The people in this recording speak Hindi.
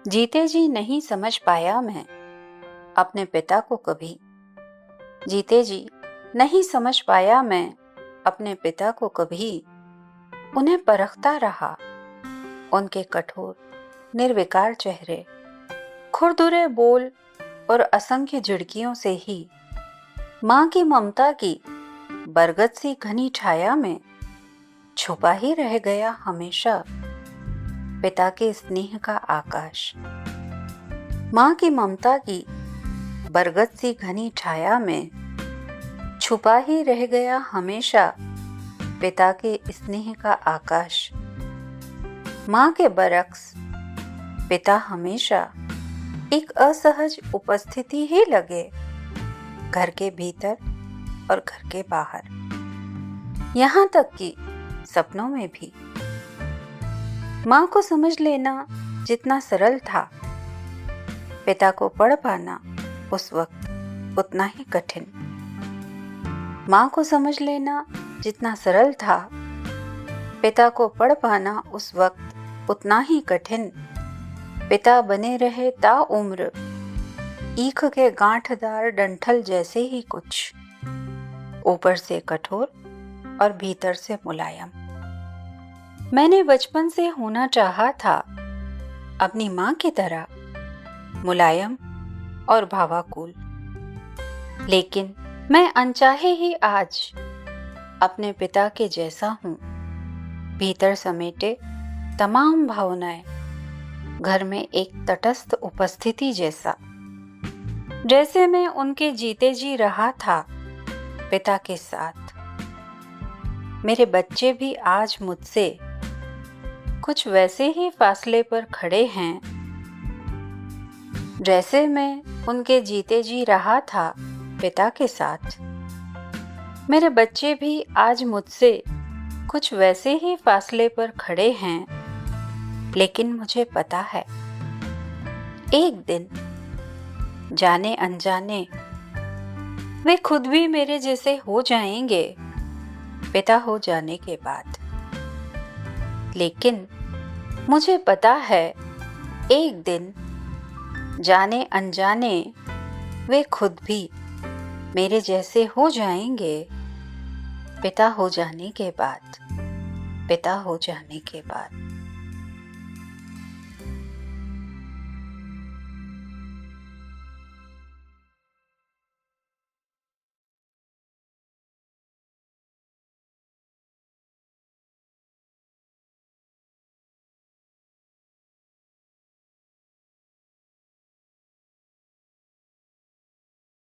जीते जी नहीं समझ पाया मैं अपने पिता को कभी। जीते जी नहीं समझ पाया मैं अपने पिता को कभी। उन्हें परखता रहा, उनके कठोर निर्विकार चेहरे, खुरदुरे बोल और असंख्य झिड़कियों से ही माँ की ममता की बरगद सी घनी छाया में छुपा ही रह गया हमेशा पिता के स्नेह का आकाश। माँ की ममता की बरगद सी घनी छाया में छुपा ही रह गया हमेशा पिता के स्नेह का आकाश। माँ के बरक्स पिता हमेशा एक असहज उपस्थिति ही लगे, घर के भीतर और घर के बाहर, यहाँ तक कि सपनों में भी। माँ को समझ लेना जितना सरल था, पिता को पढ़ पाना उस वक्त उतना ही कठिन। माँ को समझ लेना जितना सरल था, पिता को पढ़ पाना उस वक्त उतना ही कठिन। पिता बने रहे ताउम्र ईख के गांठदार डंठल जैसे ही कुछ, ऊपर से कठोर और भीतर से मुलायम। मैंने बचपन से होना चाहा था अपनी माँ की तरह मुलायम और भावाकुल, लेकिन मैं अनचाहे ही आज अपने पिता के जैसा हूँ। भीतर समेटे तमाम भावनाएं घर में एक तटस्थ उपस्थिति जैसा, जैसे मैं उनके जीते जी रहा था पिता के साथ। मेरे बच्चे भी आज मुझसे कुछ वैसे ही फासले पर खड़े हैं जैसे मैं उनके जीते जी रहा था पिता के साथ। मेरे बच्चे भी आज मुझसे कुछ वैसे ही फासले पर खड़े हैं, लेकिन मुझे पता है एक दिन जाने अनजाने वे खुद भी मेरे जैसे हो जाएंगे पिता हो जाने के बाद। लेकिन मुझे पता है एक दिन जाने अनजाने वे खुद भी मेरे जैसे हो जाएंगे पिता हो जाने के बाद। पिता हो जाने के बाद।